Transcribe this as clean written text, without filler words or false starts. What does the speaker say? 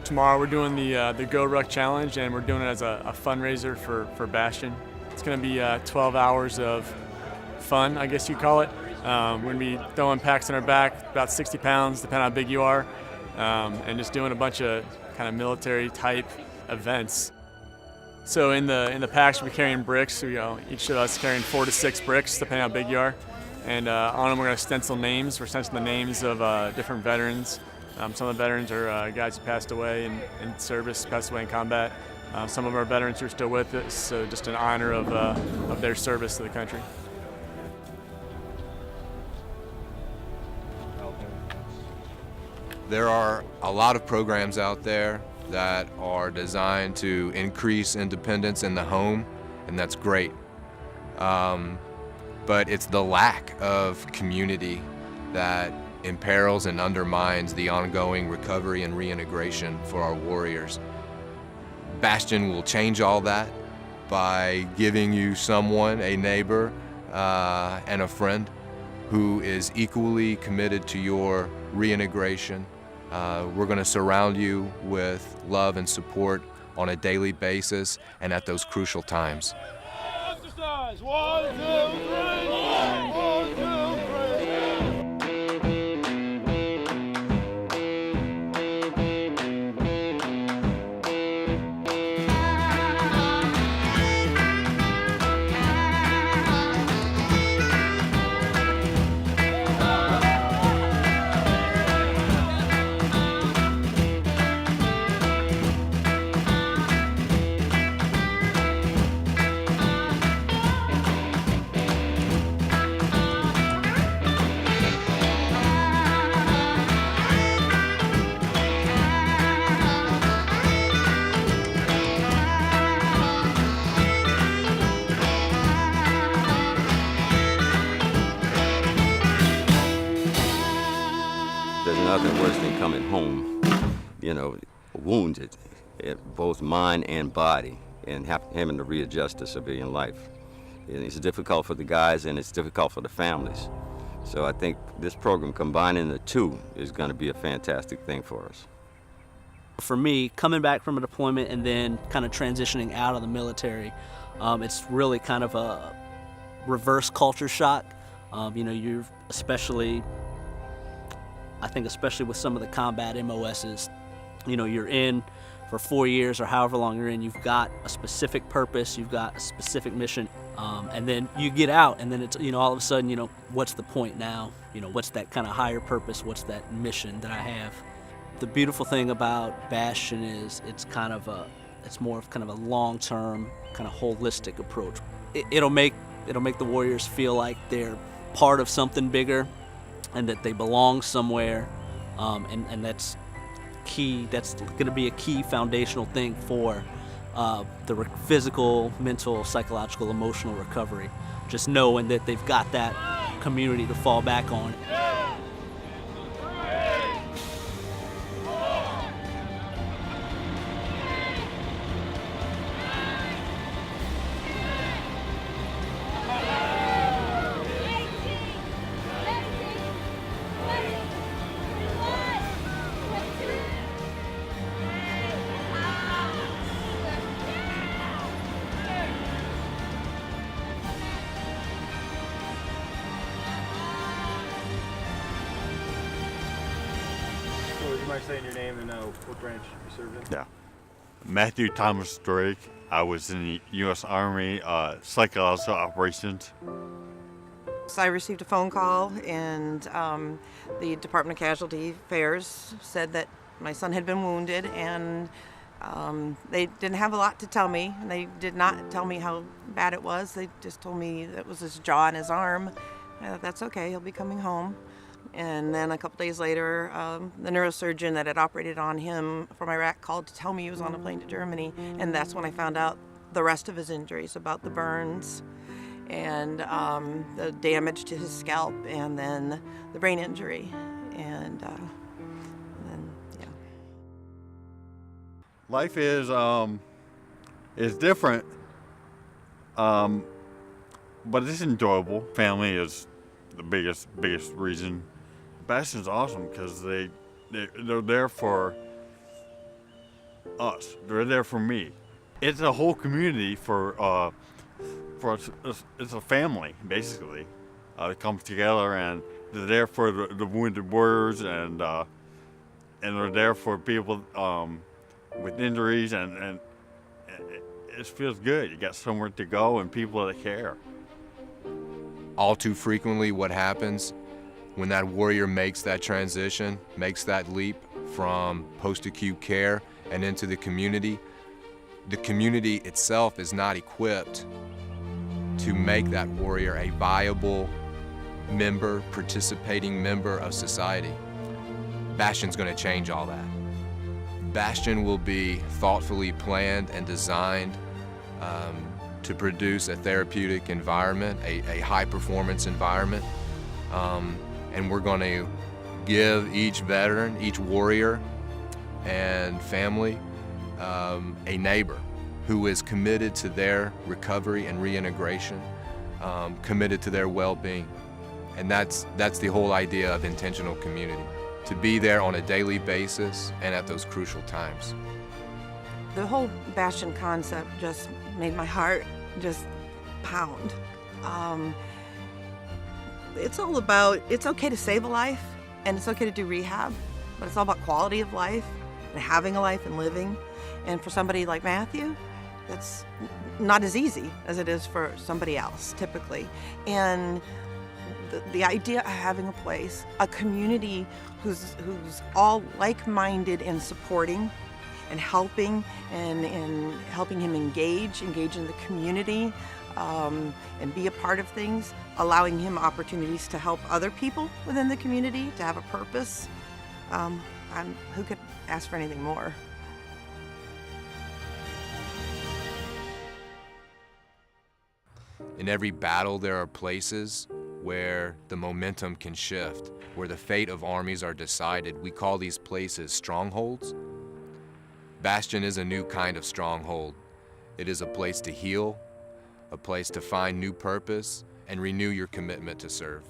Tomorrow we're doing the Go Ruck Challenge, and we're doing it as a fundraiser for Bastion. It's going to be 12 hours of fun, I guess you call it. We're going to be throwing packs on our back, about 60 pounds, depending on how big you are, and just doing a bunch of kind of military type events. So in the packs we'll be carrying bricks. So, each of us carrying 4 to 6 bricks, depending on how big you are. And on them we're going to stencil names. We're stenciling the names of different veterans. Some of the veterans are guys who passed away in service, passed away in combat. Some of our veterans are still with us, so just in honor of their service to the country. There are a lot of programs out there that are designed to increase independence in the home, and that's great. But it's the lack of community that imperils and undermines the ongoing recovery and reintegration for our warriors. Bastion will change all that by giving you someone, a neighbor and a friend, who is equally committed to your reintegration. We're going to surround you with love and support on a daily basis and at those crucial times. Exercise! 1, 2, 3! 1, 2, 3! There's nothing worse than coming home, wounded, both mind and body, and having to readjust to civilian life. And it's difficult for the guys and it's difficult for the families. So I think this program, combining the two, is going to be a fantastic thing for us. For me, coming back from a deployment and then kind of transitioning out of the military, it's really kind of a reverse culture shock. You're especially with some of the combat MOSs, you're in for 4 years or however long you're in, you've got a specific purpose, you've got a specific mission, and then you get out and then it's, all of a sudden, what's the point now? What's that kind of higher purpose? What's that mission that I have? The beautiful thing about Bastion is it's more of kind of a long-term, kind of holistic approach. It'll make the warriors feel like they're part of something bigger and that they belong somewhere, and that's key. That's going to be a key foundational thing for the physical, mental, psychological, emotional recovery. Just knowing that they've got that community to fall back on. You might say in your name and what branch you served in. Yeah. Matthew Thomas Drake. I was in the U.S. Army psychological operations. So I received a phone call, and the Department of Casualty Affairs said that my son had been wounded, and they didn't have a lot to tell me. They did not tell me how bad it was. They just told me that it was his jaw and his arm. That's okay, he'll be coming home. And then a couple days later, the neurosurgeon that had operated on him from Iraq called to tell me he was on a plane to Germany, and that's when I found out the rest of his injuries, about the burns and the damage to his scalp, and then the brain injury, and then yeah. Life is different, but it's enjoyable. Family is the biggest reason. Bastion's awesome because they're there for us. They're there for me. It's a whole community it's a family, basically. It comes together, and they're there for the wounded warriors, and they're there for people with injuries, and it feels good. You got somewhere to go and people that care. All too frequently, what happens when that warrior makes that transition, makes that leap from post-acute care and into the community itself is not equipped to make that warrior a viable member, participating member of society. Bastion's going to change all that. Bastion will be thoughtfully planned and designed to produce a therapeutic environment, a high-performance environment, and we're going to give each veteran, each warrior and family a neighbor who is committed to their recovery and reintegration, committed to their well-being. And that's the whole idea of intentional community, to be there on a daily basis and at those crucial times. The whole Bastion concept just made my heart just pound. It's all about, it's okay to save a life and it's okay to do rehab, but it's all about quality of life and having a life and living. And for somebody like Matthew, that's not as easy as it is for somebody else, typically. And the idea of having a place, a community who's all like-minded and supporting and helping and helping him engage in the community and be a part of things, allowing him opportunities to help other people within the community, to have a purpose. Who could ask for anything more? In every battle, there are places where the momentum can shift, where the fate of armies are decided. We call these places strongholds. Bastion is a new kind of stronghold. It is a place to heal, a place to find new purpose, and renew your commitment to serve.